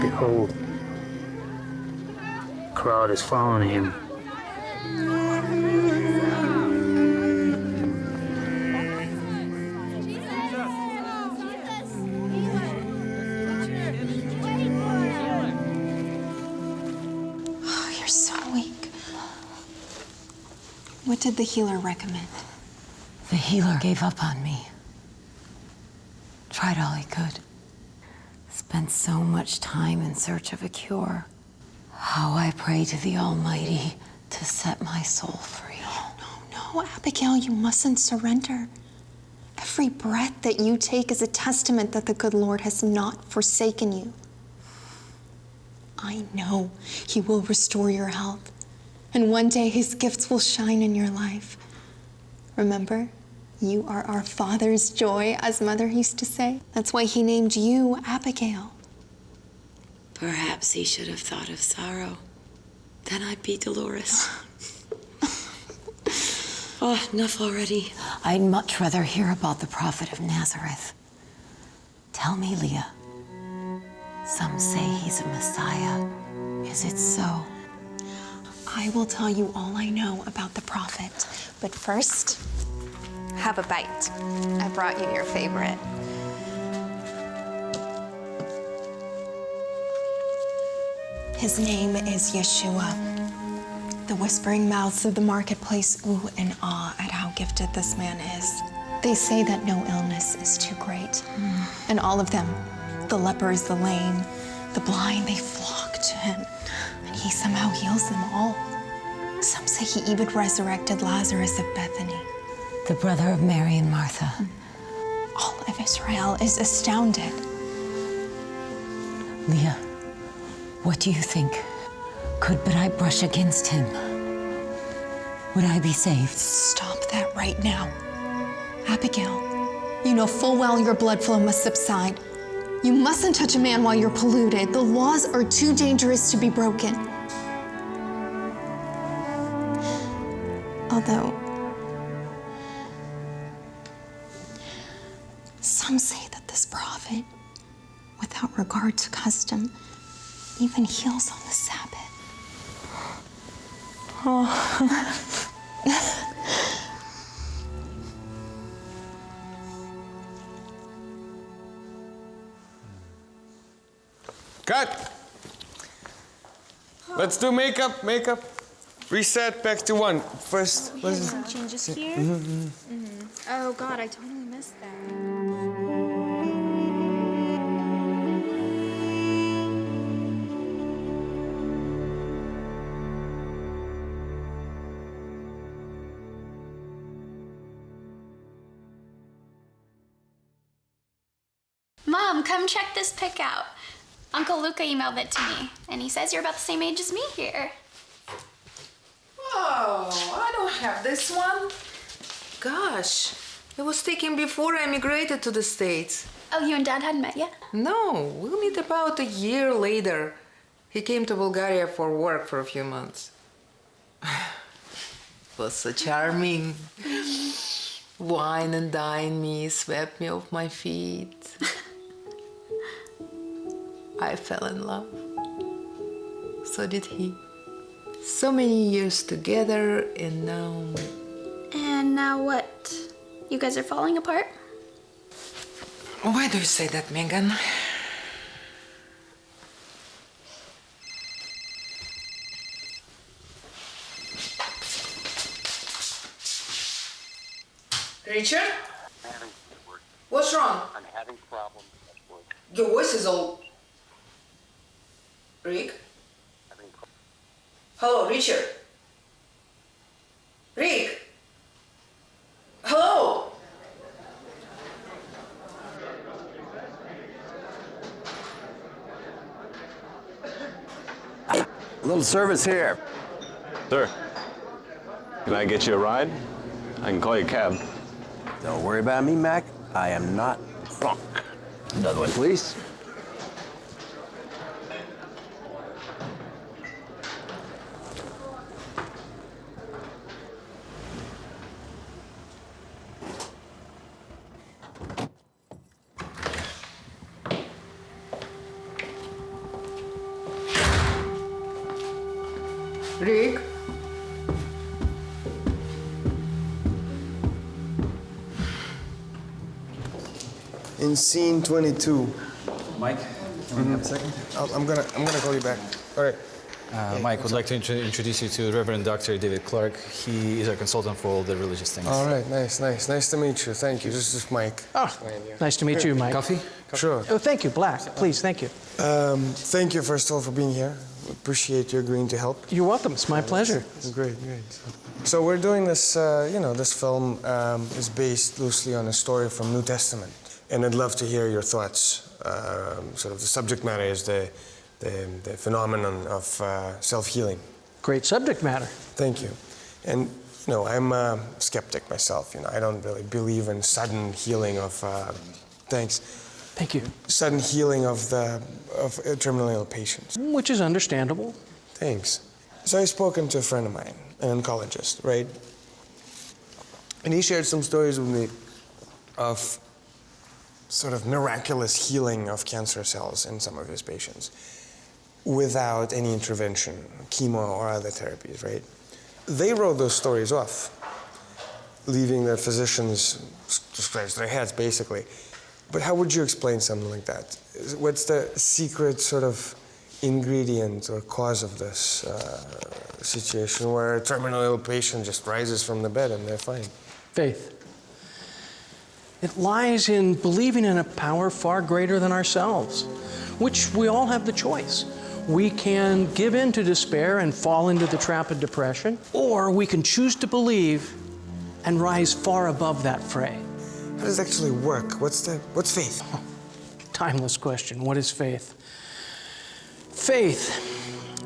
Behold, a crowd is following him. Oh, you're so weak. What did the healer recommend? The healer gave up on me. Tried all he could. Spent so much time in search of a cure. How I pray to the Almighty to set my soul free. No, Abigail, you mustn't surrender. Every breath that you take is a testament that the good Lord has not forsaken you. I know He will restore your health, and one day His gifts will shine in your life. Remember, you are our Father's joy, as Mother used to say. That's why He named you Abigail. Perhaps he should have thought of sorrow. Then I'd be Dolores. Oh, enough already. I'd much rather hear about the prophet of Nazareth. Tell me, Leah. Some say he's a Messiah. Is it so? I will tell you all I know about the prophet. But first, have a bite. I brought you your favorite. His name is Yeshua. The whispering mouths of the marketplace ooh and ah at how gifted this man is. They say that no illness is too great. And all of them, the lepers, the lame, the blind, they flock to him. And he somehow heals them all. Some say he even resurrected Lazarus of Bethany. The brother of Mary and Martha. All of Israel is astounded. Leah, what do you think? Could but I brush against him? Would I be saved? Stop that right now. Abigail, you know full well your blood flow must subside. You mustn't touch a man while you're polluted. The laws are too dangerous to be broken. Although, some say that this prophet, without regard to custom, even heals on the Sabbath. Oh. Cut! Let's do makeup. Reset, back to one. First, We have some changes here. Oh God, I totally missed that. Mom, come check this pic out. Uncle Luca emailed it to me, and he says you're about the same age as me here. Oh, I don't have this one. Gosh, it was taken before I immigrated to the States. Oh, you and Dad hadn't met yet? No, we'll meet about a year later. He came to Bulgaria for work for a few months. Was so charming. Wine and dine me, swept me off my feet. I fell in love. So did he. So many years together, and now... And now what? You guys are falling apart? Why do you say that, Megan? Richard? What's wrong? I'm having problems at work. Your voice is all... Rick? Hello, Richard? Rick? Hello? A little service here. Sir, can I get you a ride? I can call you a cab. Don't worry about me, Mac. I am not drunk. Another one, please. Rick? In scene 22. Mike, can we have a second? I'm gonna call you back. All right. Mike, would like to introduce you to Reverend Dr. David Clark. He is our consultant for all the religious things. All right, nice. Nice to meet you. Thank you. This is Mike. Oh, nice to meet you, Mike. Coffee? Sure. Oh, thank you, Black. Please, thank you. Thank you, first of all, for being here. Appreciate you agreeing to help. You're welcome. It's my pleasure. Great. So we're doing this, this film is based loosely on a story from New Testament. And I'd love to hear your thoughts. Sort of the subject matter is the phenomenon of self-healing. Great subject matter. Thank you. And, I'm a skeptic myself. I don't really believe in sudden healing of, thanks. Thank you. Sudden healing of terminally ill patients. Which is understandable. Thanks. So I've spoken to a friend of mine, an oncologist, right? And he shared some stories with me of sort of miraculous healing of cancer cells in some of his patients without any intervention, chemo or other therapies, right? They wrote those stories off, leaving the physicians to scratch their heads, basically. But how would you explain something like that? What's the secret sort of ingredient or cause of this situation where a terminally ill patient just rises from the bed and they're fine? Faith. It lies in believing in a power far greater than ourselves, which we all have the choice. We can give in to despair and fall into the trap of depression, or we can choose to believe and rise far above that fray. How does it actually work? What's faith? Oh, timeless question. What is faith? Faith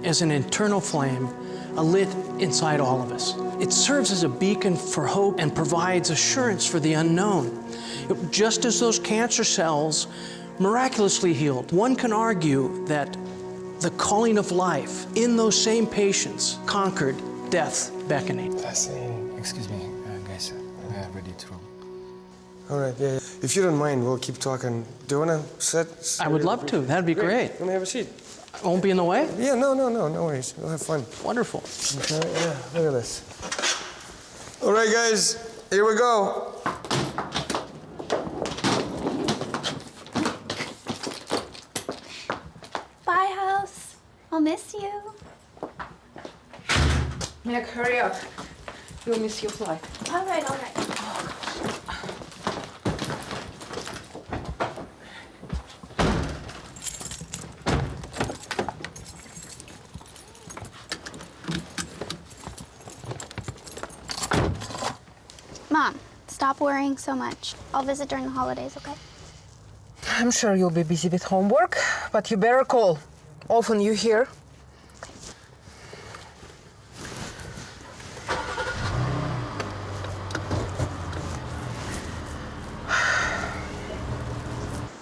is an internal flame lit inside all of us. It serves as a beacon for hope and provides assurance for the unknown. Just as those cancer cells miraculously healed, one can argue that the calling of life in those same patients conquered death's beckoning. Fascinating. Excuse me, guys. We are ready to roll. All right, yeah. If you don't mind, we'll keep talking. Do you want to sit? I would love to. That'd be great. Want to have a seat? I won't be in the way? Yeah, no worries. We'll have fun. Wonderful. Okay, yeah, look at this. All right, guys, here we go. Bye, house. I'll miss you. Meg, hurry up. You'll miss your flight. All right. Mom, stop worrying so much. I'll visit during the holidays, okay? I'm sure you'll be busy with homework, but you better call. Often you hear.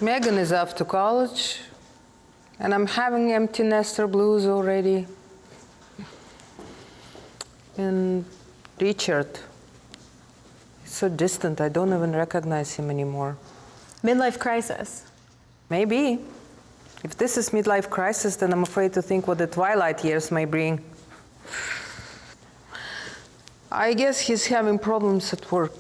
Megan is off to college, and I'm having empty nester blues already. And Richard, he's so distant, I don't even recognize him anymore. Midlife crisis. Maybe. If this is midlife crisis, then I'm afraid to think what the twilight years may bring. I guess he's having problems at work.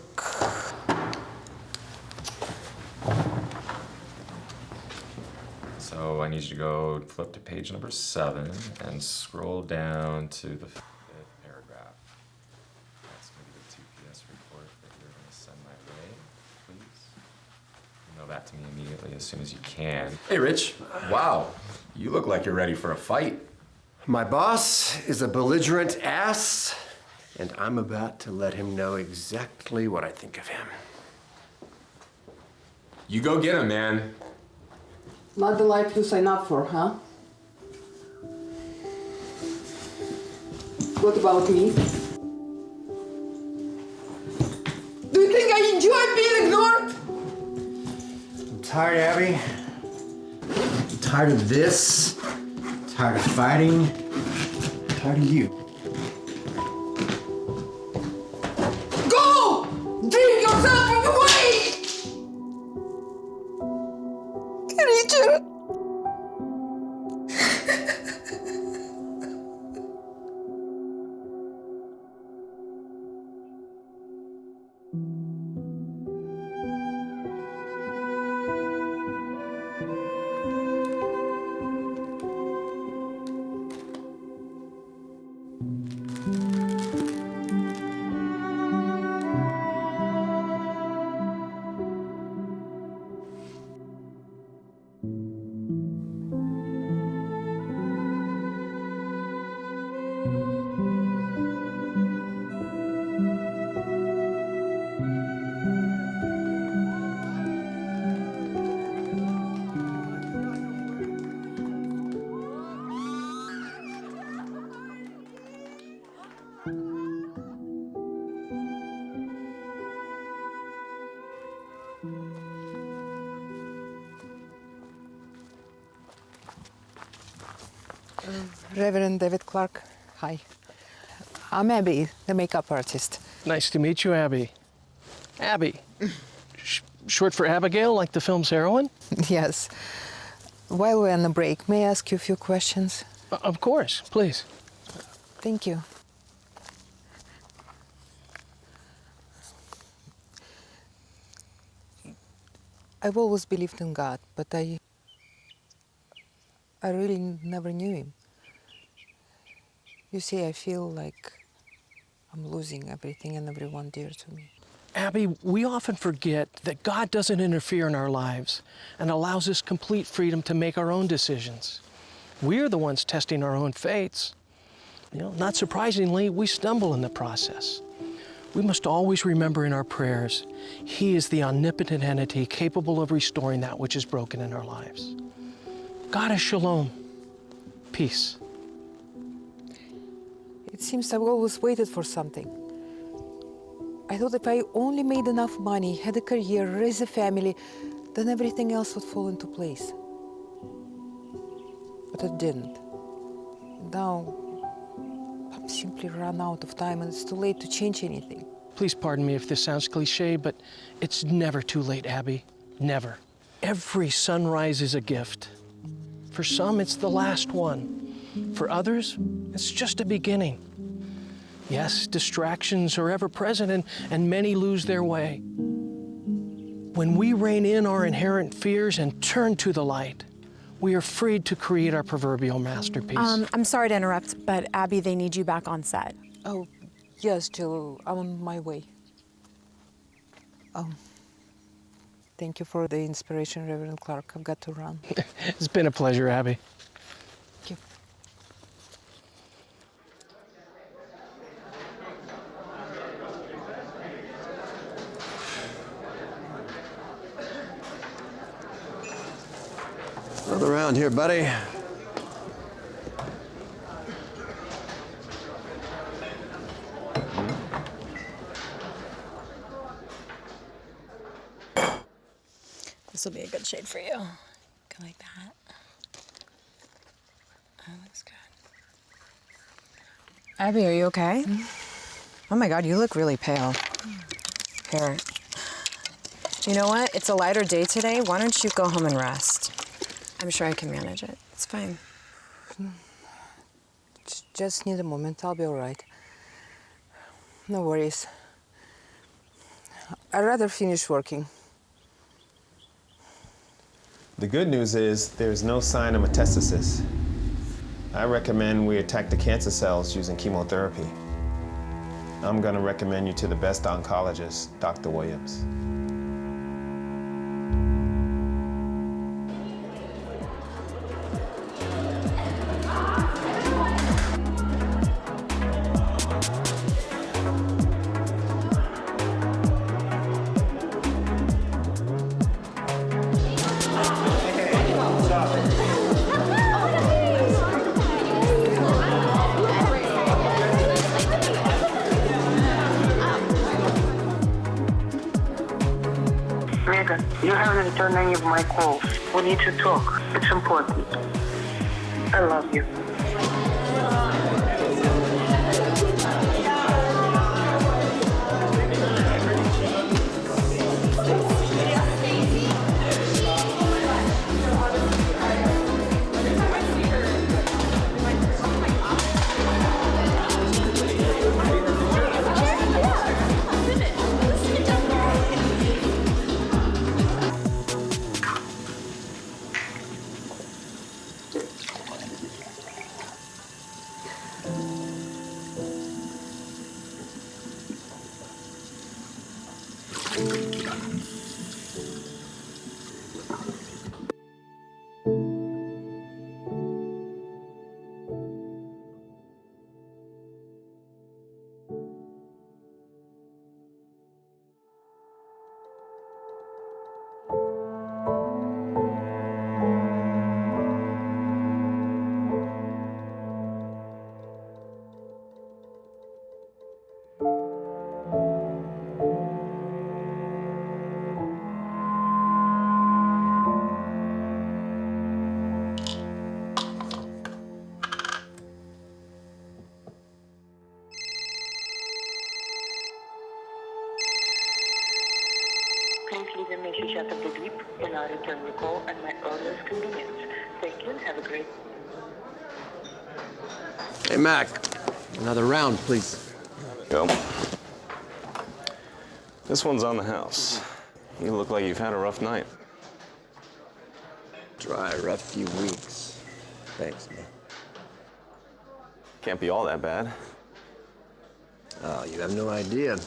So I need you to go flip to page number 7 and scroll down to the 5th paragraph. That's going to be the TPS report that you're going to send my way, please. Email that to me immediately as soon as you can. Hey, Rich. Wow, you look like you're ready for a fight. My boss is a belligerent ass, and I'm about to let him know exactly what I think of him. You go get him, man. Not the life you sign up for, huh? What about me? Do you think I enjoy being ignored? I'm tired, Abby. I'm tired of this. I'm tired of fighting. I'm tired of you. Go! Drink yourself away! Richard! Reverend David Clark, hi. I'm Abby, the makeup artist. Nice to meet you, Abby. Abby. Short for Abigail, like the film's heroine? Yes. While we're on the break, may I ask you a few questions? Of course, please. Thank you. I've always believed in God, but I really never knew him. You see, I feel like I'm losing everything and everyone dear to me. Abby, we often forget that God doesn't interfere in our lives and allows us complete freedom to make our own decisions. We're the ones testing our own fates. You know, not surprisingly, we stumble in the process. We must always remember in our prayers, He is the omnipotent entity capable of restoring that which is broken in our lives. God is shalom, peace. It seems I've always waited for something. I thought if I only made enough money, had a career, raised a family, then everything else would fall into place. But it didn't. Now, I'm simply run out of time and it's too late to change anything. Please pardon me if this sounds cliche, but it's never too late, Abby. Never. Every sunrise is a gift. For some, it's the last one. For others, it's just a beginning. Yes, distractions are ever present and many lose their way. When we rein in our inherent fears and turn to the light, we are freed to create our proverbial masterpiece. I'm sorry to interrupt, but Abby, they need you back on set. Oh, yes, Jill, I'm on my way. Thank you for the inspiration, Reverend Clark. I've got to run. It's been a pleasure, Abby. Thank you. Look around here, buddy. This will be a good shade for you. Go like that. That looks good. Abby, are you okay? Oh my God, you look really pale. Here. You know what? It's a lighter day today. Why don't you go home and rest? I'm sure I can manage it. It's fine. Just need a moment. I'll be all right. No worries. I'd rather finish working. The good news is there's no sign of metastasis. I recommend we attack the cancer cells using chemotherapy. I'm going to recommend you to the best oncologist, Dr. Williams. Megan, you haven't returned any of my calls. We need to talk. It's important. I love you. leave a message after the beep, and I'll return your call at my earliest convenience. Thank you and have a great Hey, Mac. Another round, please. Go. This one's on the house. You look like you've had a rough night. Dry, rough few weeks. Thanks, man. Can't be all that bad. Oh, you have no idea.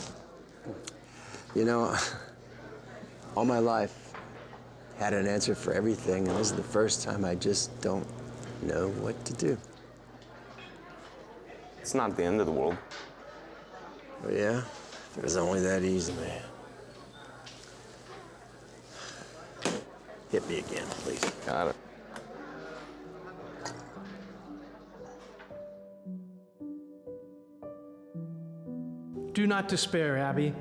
You know, all my life, had an answer for everything, and this is the first time I just don't know what to do. It's not the end of the world. Oh, yeah? If it was only that easy, man. Hit me again, please. Got it. Do not despair, Abby.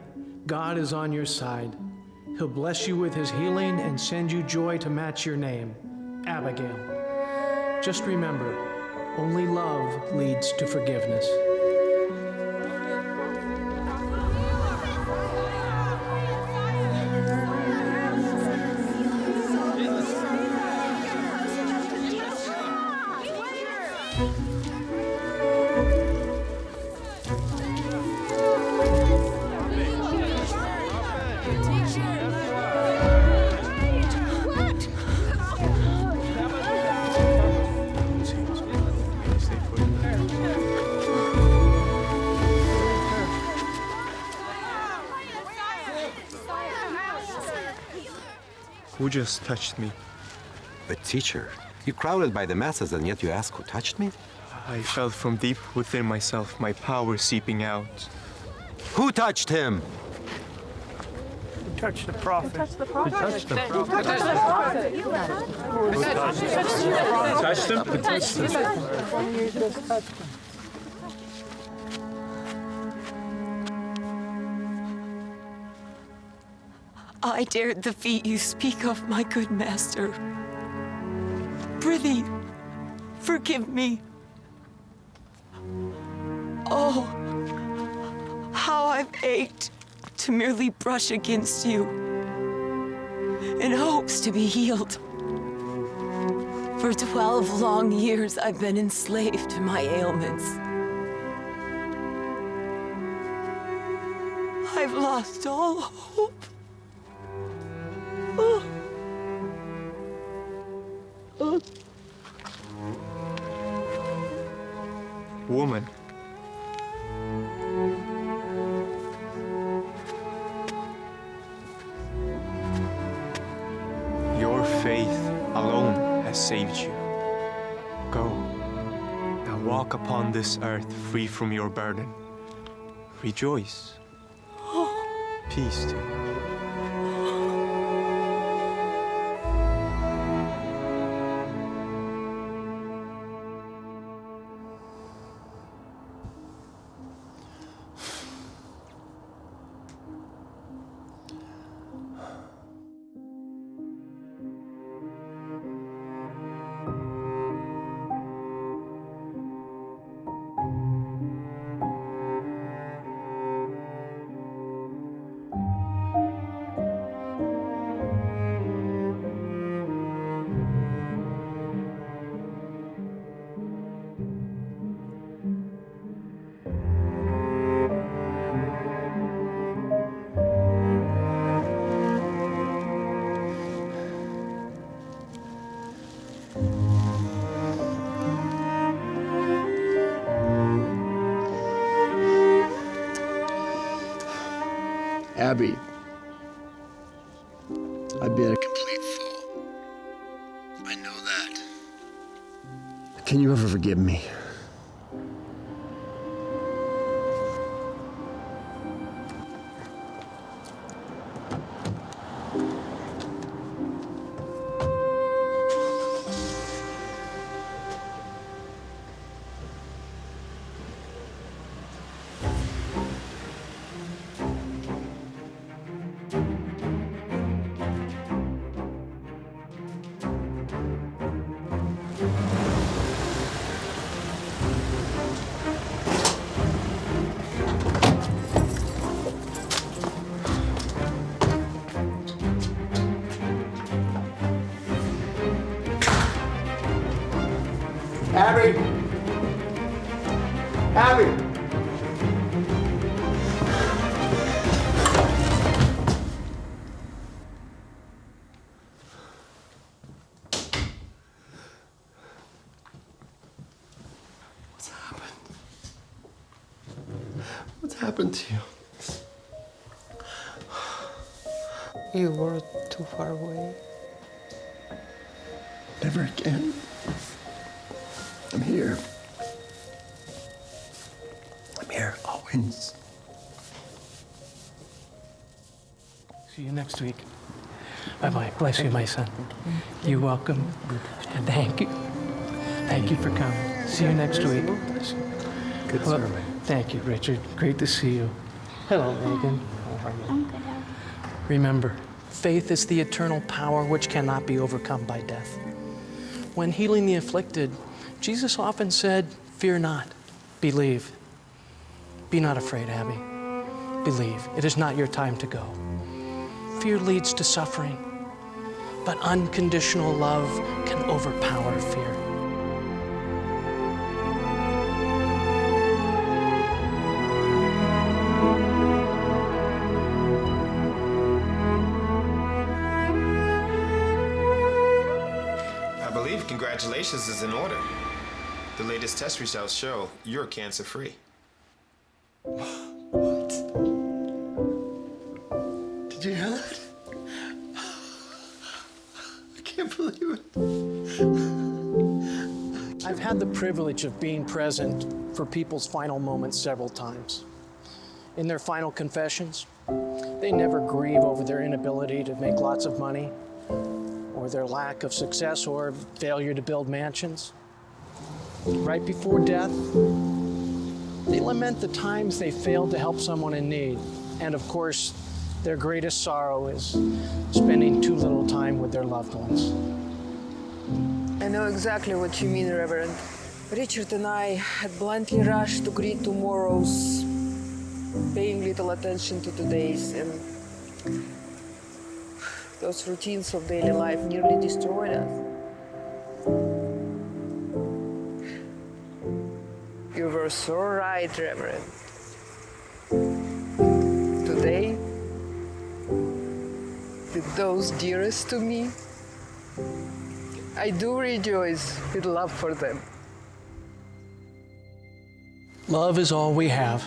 God is on your side. He'll bless you with his healing and send you joy to match your name, Abigail. Just remember, only love leads to forgiveness. Who just touched me? But teacher, you crowded by the masses and yet you ask who touched me? I felt from deep within myself, my power seeping out. Who touched him? Who touched the prophet? Who touched the prophet? Who touched the prophet? Touched him? Who touched him? I dared the feat you speak of, my good master. Prithee, forgive me. Oh, how I've ached to merely brush against you in hopes to be healed. For 12 long years, I've been enslaved to my ailments. I've lost all hope. Oh. Oh. Woman. Your faith alone has saved you. Go. Now walk upon this earth free from your burden. Rejoice. Peace to you. Abby, I've been a complete fool. I know that. Can you ever forgive me? Abby! Abby! What's happened to you? You were too far away. Never again. I'm here. I'm here always. See you next week. Bye-bye. Bless you, my son. You're welcome. And thank you. Thank you for coming. See you next week. Good Well, sermon. thank you, Richard. Great to see you. Hello, Megan. How are you? I'm good. Remember, faith is the eternal power which cannot be overcome by death. When healing the afflicted, Jesus often said, "Fear not, believe." Be not afraid, Abby. Believe. It is not your time to go. Fear leads to suffering, but unconditional love can overpower fear. I believe congratulations is in order. The latest test results show you're cancer-free. Did you hear that? I can't believe it. I've had the privilege of being present for people's final moments several times. In their final confessions, they never grieve over their inability to make lots of money, or their lack of success or failure to build mansions. Right before death, they lament the times they failed to help someone in need. And of course, their greatest sorrow is spending too little time with their loved ones. I know exactly what you mean, Reverend. Richard and I had blindly rushed to greet tomorrow's, paying little attention to today's, and those routines of daily life nearly destroyed us. You were so right, Reverend. Today, with those dearest to me, I do rejoice with love for them. Love is all we have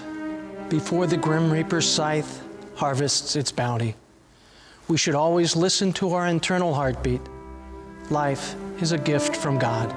before the grim reaper's scythe harvests its bounty. We should always listen to our internal heartbeat. Life is a gift from God.